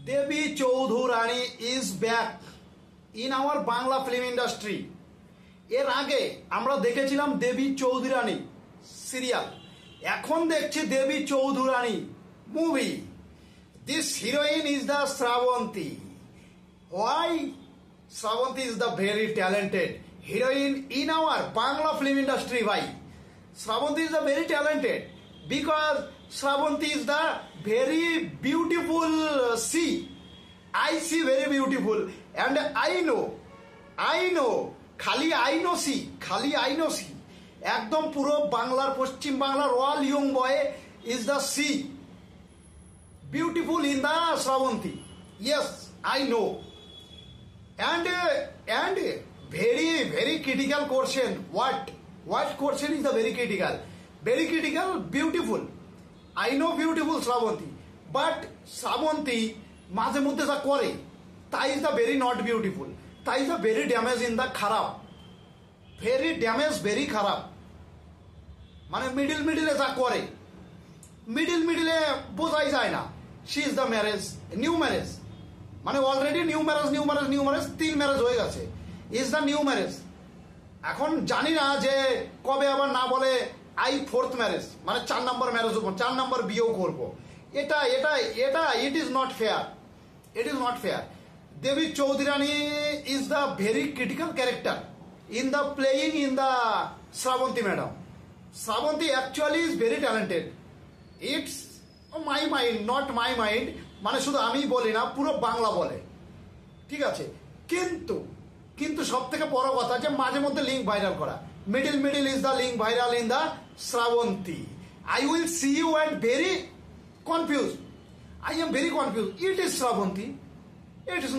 Devi Chaudhurani is back in our Bangla film industry. এর আগে আমরা দেখেছিলাম দেবী চৌধুরানী সিরিয়াল, এখন দেখছি Devi Chaudhurani movie. This heroine is the Shravanti. Why? Shravanti is the very talented heroine in our Bangla film industry. Why? Shravanti is the very talented because Shravanti is the very beautiful sea. I see very beautiful and I know খালি I know see একদম পুরো বাংলার পশ্চিম বাংলার all young boy is the sea beautiful in the Shravanti. Yes, I know. And very critical question. What question is the very critical? Very critical, beautiful. I know beautiful Shravanti, but Shravanti মাঝে মধ্যে যা করে তাই is the very not beautiful. তাই is the very damage in the খারাপ. Very damage, very খারাপ. মানে মিডিলে যা করে মিডিলে বোঝাই যায় না। She is the marriage, new marriage. মানে অলরেডি নিউ ম্যারেজ 3 ম্যারেজ হয়ে গেছে, ইজ দ্য নিউ ম্যারেজ। এখন জানি না যে কবে আবার না বলে আই 4th ম্যারেজ, মানে 4 নম্বর ম্যারেজ, 4 নম্বর বিয়েও করবো। এটা it is not fair. Devi Chaudhurani is the very critical character in the playing in the Srabanti madam. Srabanti actually is very talented. It's my mind, not my mind, মানে শুধু আমি বলি না, পুরো বাংলা বলে, ঠিক আছে। কিন্তু সব থেকে বড় কথা যে মাঝে মধ্যে লিঙ্ক ভাইরাল করা, middle is the link viral in the Srabanti. I will see you and very confuse. I am very confuse. It is Srabanti, it is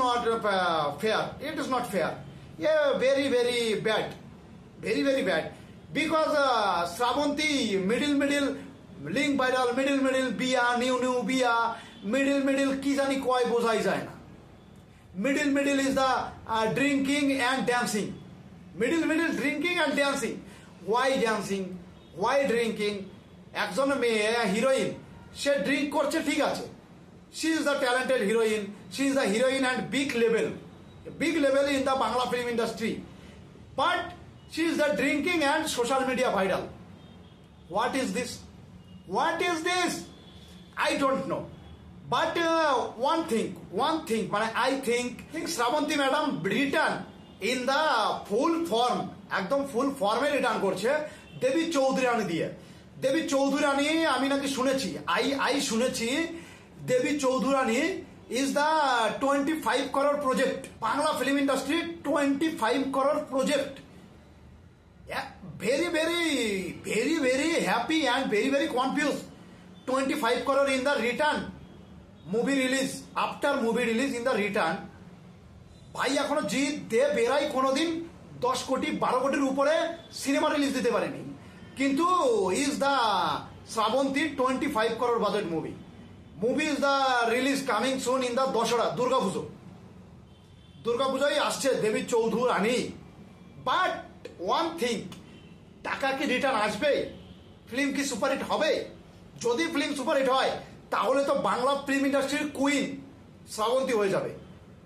not fair. Very bad, very bad because Srabanti middle link viral, middle বিয়া, new বিয়া, middle কি জানি কয় বোঝাই যায় না। Middle is the drinking and dancing. Middle drinking and dancing. Why drinking? একজন মেয়ে হিরোইন, সে ড্রিঙ্ক করছে, ঠিক আছে, she is the talented heroine, she is the heroine and big level in the Bangla film industry, but she is the drinking and social media viral. What is this? I don't know. But one thing, I think Shravanti madam return in the full form, একদম ফুল ফর্মে return করছে দেবী চৌধুরানী দিয়ে। দেবী চৌধুরানী আমি নাকি শুনেছি, শুনেছি Devi Chaudhurani is the 25 crore project, Bangla film industry 25 crore project. very happy and very confused. 25 crore in the return movie release, after movie release in the return। ভাই এখনো জিৎ দেব এরাই কোনোদিন 10 কোটি 12 কোটির উপরে সিনেমা রিলিজ দিতে পারেনি, কিন্তু is the Shravanti 25 crore budget movie is the release coming soon in the Dussehra, দুর্গাপুজোয় আসছে Devi Chaudhurani. But one thing, টাকা কি রিটার্ন আসবে? ফিল্ম কি সুপারহিট হবে? যদি ফিল্ম সুপারহিট হয় তাহলে তো বাংলা ফিল্ম ইন্ডাস্ট্রির কুইন শ্রাবন্তী হয়ে যাবে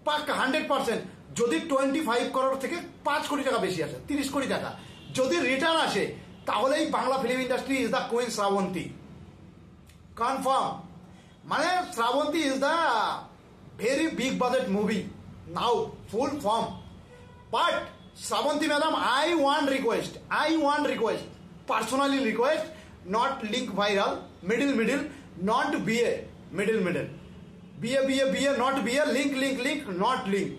পাক্কা 100%। যদি 25 crore থেকে 5 কোটি টাকা বেশি আসে, 30 কোটি টাকা যদি রিটার্ন আসে, তাহলেই Bangla film industry is the queen Shravanti, confirm. মানে Shravanti is the very big budget movie now, full form. But Shravanti madam, I want request, personally request, not link viral, middle, not BA, middle, BA, not BA, link, not link.